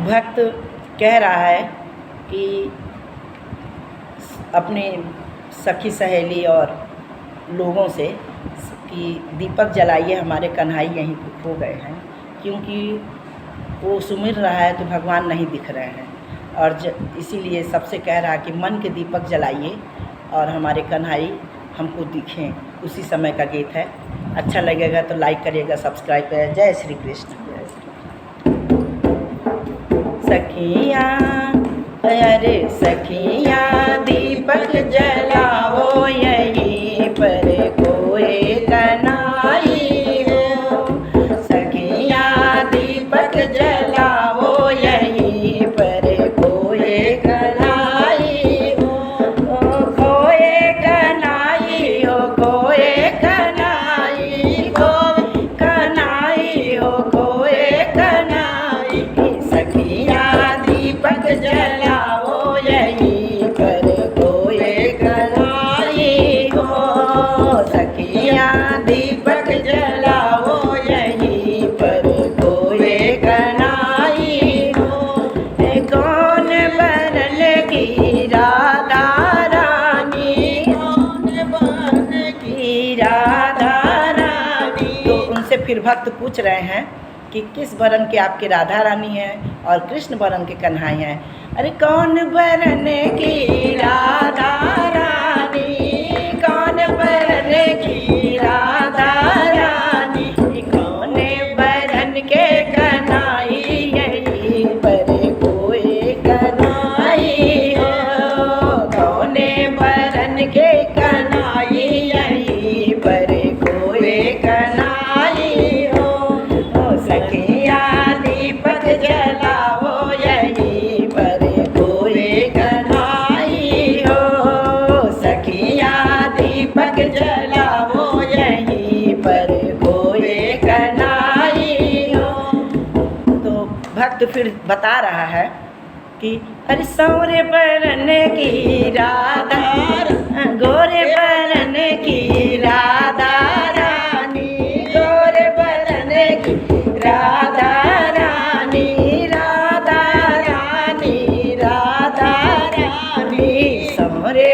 भक्त कह रहा है कि अपने सखी सहेली और लोगों से कि दीपक जलाइए, हमारे कन्हैया यहीं पे खो गए हैं, क्योंकि वो सुमिर रहा है तो भगवान नहीं दिख रहे हैं। और इसीलिए सबसे कह रहा है कि मन के दीपक जलाइए और हमारे कन्हैया हमको दिखें। उसी समय का गीत है। अच्छा लगेगा तो लाइक करिएगा, सब्सक्राइब करिएगा। जय श्री कृष्ण। जय श्री सखियाँ, अरे सखियाँ दीपक जलाओ, यहीं पर कोई कन्हैया हो। सखियाँ दीपक जलाओ, यहीं पर कोई कन्हैया हो। कोई कन्हैया हो, कोई कन्हैया हो, कन्हैया हो, कोई कन्हैया। सखियाँ दीपक जलाओ, यहीं पर कोई कन्हैया हो। सखियाँ दीपक जलाओ, यहीं पर कोई कन्हैया हो। कौन बरन की राधा रानी, कौन बरन की राधा रानी। तो उनसे फिर भक्त पूछ रहे हैं कि किस वरण के आपके राधा रानी हैं और कृष्ण वरण के कन्हैया हैं। अरे कौन वरण की राधा रानी, कौन वरण की राधा रानी, कौन वरण के कन्हैया, यहीं पर कोई कन्हैया हो। कौन वरण के कन्हैया, यहीं पर कोई कन्हैया हो। सखियाँ दीपक जलाओ, यहीं पर कोई कन्हैया हो। सखियाँ दीपक जलाओ, यहीं पर कोई कन्हैया हो। तो भक्त फिर बता रहा है कि अरे सौरे बरन की राधा, गोरे बरन की राधा रानी, गोरे बरन की राधा रानी, राधा रानी, राधा रानी। सौरे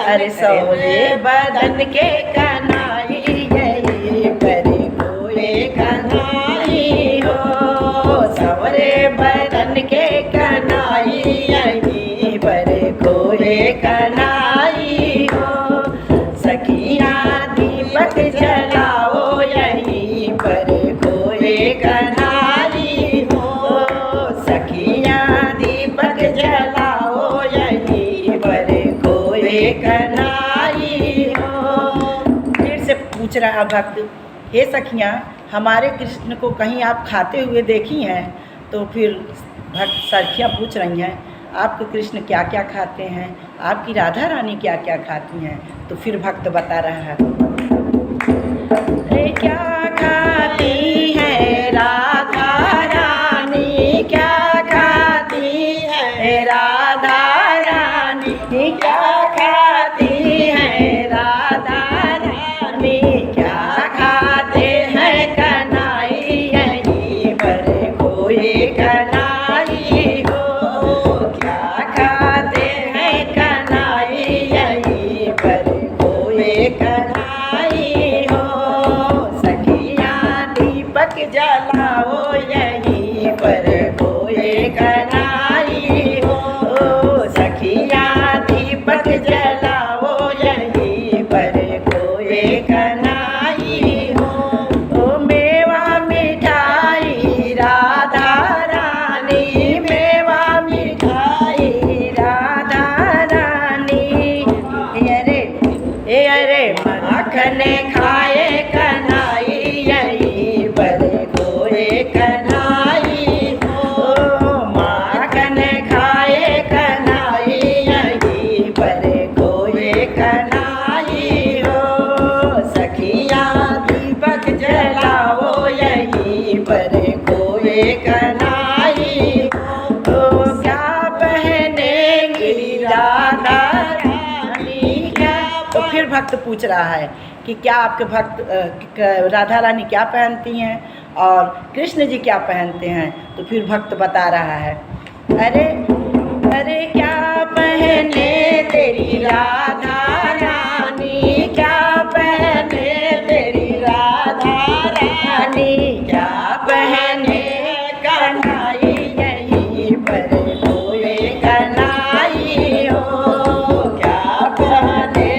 अरे सौरे बदन के कन्हैया, यहीं पर कोई कन्हैया हो। सौरे बदन के कन्हैया, यहीं पर कोई कन्हैया हो। सखियाँ दीपक जलाओ, यहीं पर कोई कन्हैया हो। सखियाँ दीपक जलाओ, यहीं पर कोई कन्हैया हो। फिर से पूछ रहा भक्त, हे सखियाँ हमारे कृष्ण को कहीं आप खाते हुए देखी हैं? तो फिर भक्त सखियाँ पूछ रही हैं आपके कृष्ण क्या क्या खाते हैं, आपकी राधा रानी क्या क्या खाती हैं? तो फिर भक्त बता रहा है, क्या खाती है राधा रानी, क्या खाती है राधा रानी, क्या खाती है राधा रानी, क्या खाते हैं कन्हैया, यहीं पर कोई कन्हैया हो। क्या खाते हैं कन्हैया, यहीं पर कोई कन्हैया हो। सखियाँ दीपक जलाओ, यहीं पर कोई कन्हैया हो। सखियाँ दीपक जलाओ, यहीं पर कोई कन्हैया हो। ओ मेवा मिठाई राधा रानी, मेवा मिठाई राधा रानी। अरे माखन खाए कन्हैया, यहीं पर कोई कन्हैया हो। माखन खाए कन्हैया, यहीं पर कोई कन्हैया हो। सखियाँ दीपक जलाओ, यहीं पर कोई कन्हैया हो। क्या पहनेंगी राधा रानी, क्या। तो फिर भक्त पूछ रहा है कि क्या आपके भक्त राधा रानी क्या पहनती हैं और कृष्ण जी क्या पहनते हैं, तो फिर भक्त बता रहा है, अरे अरे क्या पहने तेरी राधा रानी, क्या पहने तेरी राधा रानी, क्या पहने कन्हई यहीं पर कोई कन्हई हो, क्या पहने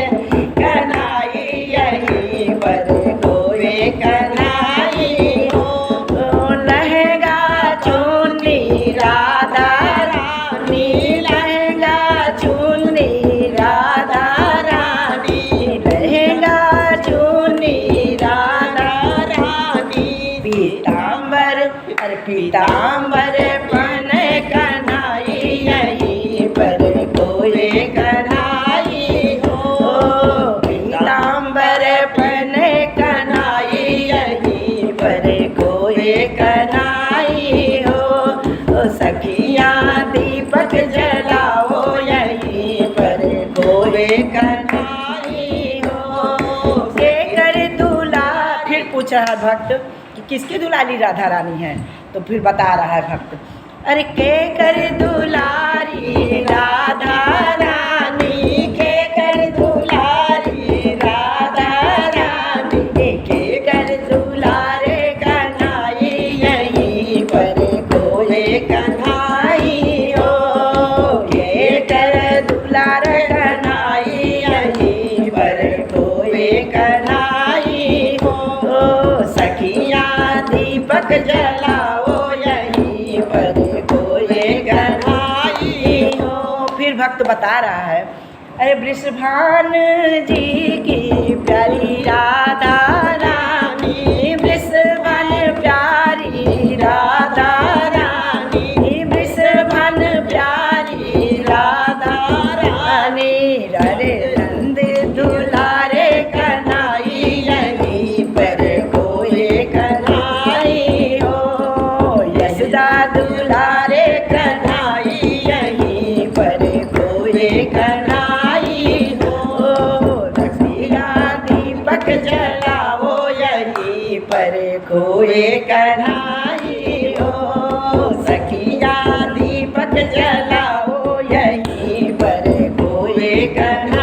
कन्हई यहीं पर कोई कन्हई हो, लहंगा चुन्नी राधा रानी, लहंगा चुन्नी राधा रानी, लहंगा चुन्नी राधा रानी, पीताम्बर अरे पीताम्बर पहने कन्हई यहीं पर कोई कन्हई हो, पीताम्बर पहने कन्हई यहीं पर कोई कन्हई हो, सखियाँ दीपक जलाओ यहीं पर कोई कन्हई हो, के कर दूल्हा। फिर पूछ रहा भक्त कि किसकी दुलारी राधा रानी है, तो फिर बता रहा है भक्त, अरे के कर दुलारी राधा रानी, के कर दुलारी राधा रानी, के कर दुलारे कन्हई यहीं पर कोई कन्हई हो, के कर दुलार कन्हई यहीं पर कोई कन्हई हो, सखियाँ दीपक जलाओ यहीं पर कोई कन्हई हो। फिर भक्त बता रहा है, अरे वृषभान जी की प्यारी राधा रानी, वृषभान प्यारी राधा रानी, वृषभान प्यारी राधा रानी, रे नंद दुलारे कन्हई यहीं पर कोई कन्हई हो, यशोदा दुलारे कन्हई यहीं पर कोई कन्हई हो, सखियाँ दीपक जलाओ यहीं पर कोई कन्हई हो, सखियाँ दीपक जलाओ यहीं पर कोई कन्हई